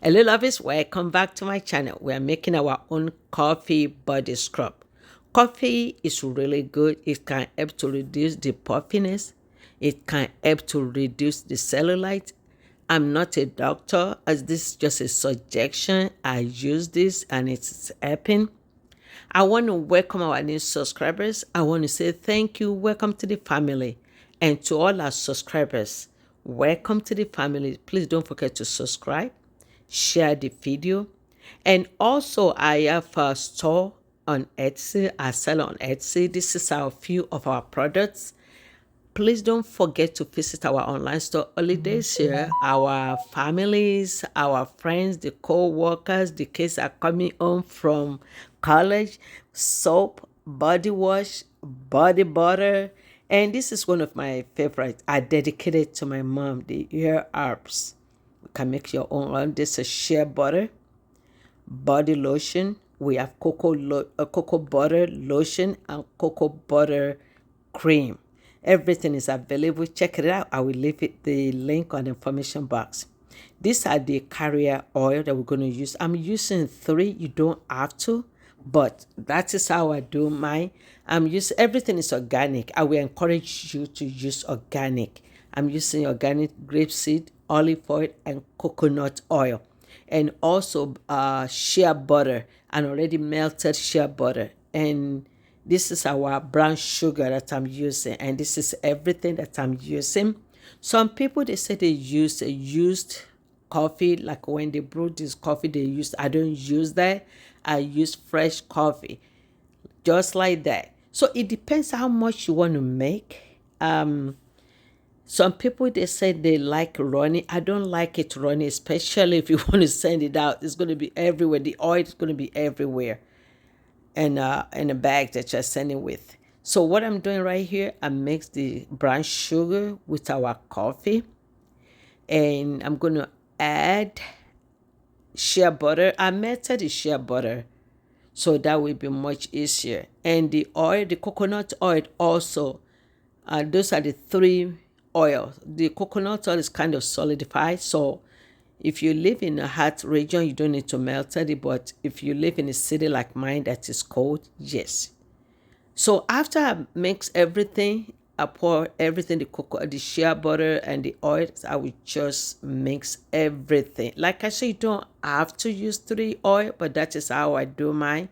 Hello lovers, welcome back to my channel. We are making our own coffee body scrub. Coffee is really good. It can help to reduce the puffiness. It can help to reduce the cellulite. I'm not a doctor, as this is just a suggestion. I use this and it's helping. I want to welcome our new subscribers. I want to say thank you. Welcome to the family. And to all our subscribers, welcome to the family. Please don't forget to subscribe, share the video. And also, I have a store on Etsy. I sell on Etsy. This is a few of our products. Please don't forget to visit our online store. Holidays here, our families, our friends, the co-workers, the kids are coming home from college, soap, body wash, body butter, and this is one of my favorites. I dedicated to my mom, the ear herbs. You can make your own one. This is shea butter, body lotion. We have cocoa butter lotion and cocoa butter cream. Everything is available. Check it out. I will leave the link on the information box. These are the carrier oil that we're going to use. I'm using 3. You don't have to, but that is how I do mine. Everything is organic. I will encourage you to use organic. I'm using organic grapeseed, olive oil, and coconut oil, and also shea butter, and already melted shea butter. And this is our brown sugar that I'm using, and this is everything that I'm using. Some people, they say they use a used coffee, like when they brew this coffee they use. I don't use that. I use fresh coffee, just like that. So it depends how much you want to make. Some people, they say they like runny. I don't like it runny, especially if you want to send it out. It's going to be everywhere. The oil is going to be everywhere in a bag that you're sending with. So what I'm doing right here, I mix the brown sugar with our coffee, and I'm going to add shea butter. I melted the shea butter, so that will be much easier. And the oil, the coconut oil also. Those are the 3 oils. The coconut oil is kind of solidified, so if you live in a hot region, you don't need to melt it. But if you live in a city like mine that is cold, yes. So after I mix everything, I pour everything, the shea butter and the oil. I will just mix everything. Like I said, you don't have to use 3 oil, but that is how I do mine.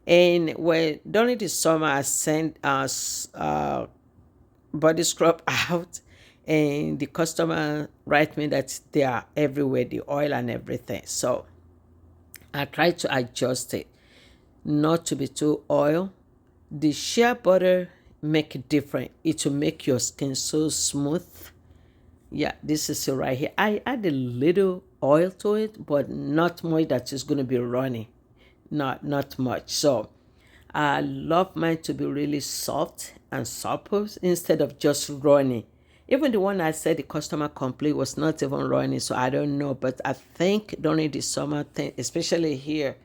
And when during the summer, I send us body scrub out, and the customer write me that they are everywhere, the oil and everything. So I try to adjust it not to be too oil. The shea butter make it different. It will make your skin so smooth. Yeah, this is it right here. I add a little oil to it, but not much that is going to be runny. Not much. So I love mine to be really soft and supple instead of just runny. Even the one I said the customer complaint was not even runny, so I don't know. But I think during the summer, especially here,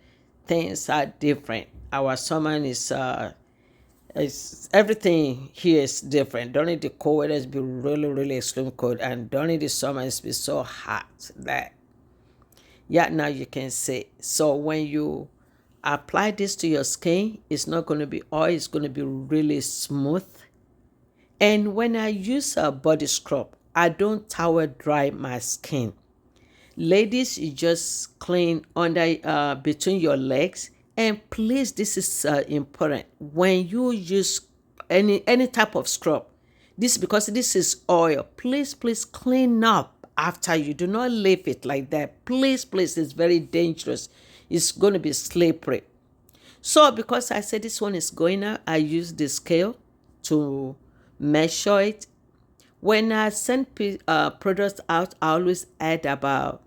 things are different. Our summer is everything here is different. During the cold weather, it's been really extreme cold, and during the summer, it's been so hot that, yeah, now you can see. So when you apply this to your skin, it's not going to be oil. It's going to be really smooth. And when I use a body scrub, I don't towel dry my skin. Ladies, you just clean under between your legs. And please, this is important. When you use any type of scrub, this because this is oil, please clean up after. You do not leave it like that. Please, it's very dangerous. It's going to be slippery. So because I said this one is going out, I use the scale to measure it. When I send products out, I always add about,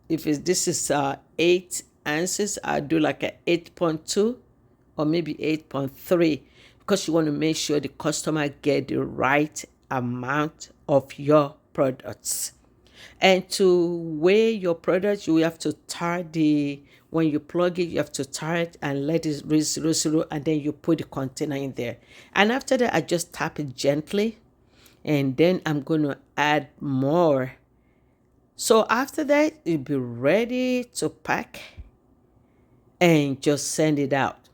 this is 8 ounces, I do like a 8.2 or maybe 8.3, because you want to make sure the customer get the right amount of your products. And to weigh your product, you have to tar when you plug it, you have to tar it and let it read 00, and then you put the container in there. And after that, I just tap it gently, and then I'm going to add more So after that, you'll be ready to pack and just send it out.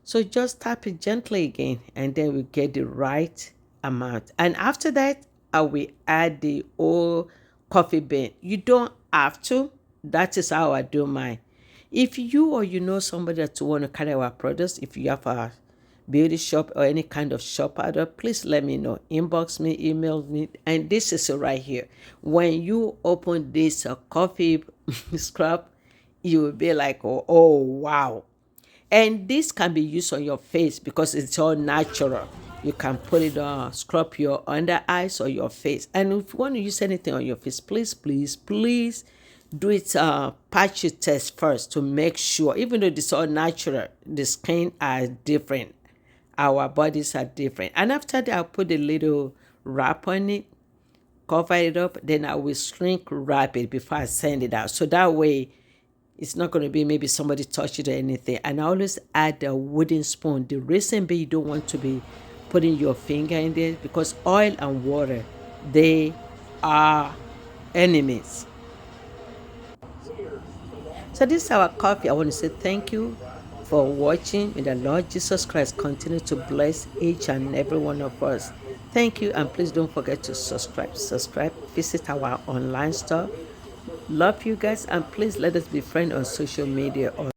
So just tap it gently again, and then we get the right amount. And after that, I will add the whole coffee bean. You don't have to. That is how I do mine. If you or you know somebody that want to carry our products, if you have a beauty shop or any kind of shop out there, please let me know. Inbox me, email me, and this is right here. When you open this coffee scrub, you will be like, oh wow. And this can be used on your face because it's all natural. You can put it on, scrub your under eyes or your face. And if you want to use anything on your face, please do it patch your test first to make sure. Even though it's all natural, the skin are different. Our bodies are different. And after that, I'll put a little wrap on it, cover it up, then I will shrink wrap it before I send it out. So that way it's not going to be maybe somebody touched it or anything. And I always add a wooden spoon. The reason being you don't want to be putting your finger in there because oil and water, they are enemies. So this is our coffee. I want to say thank you for watching. May the Lord Jesus Christ continue to bless each and every one of us. Thank you, and please don't forget to subscribe. Visit our online store. Love you guys, and please let us be friends on social media.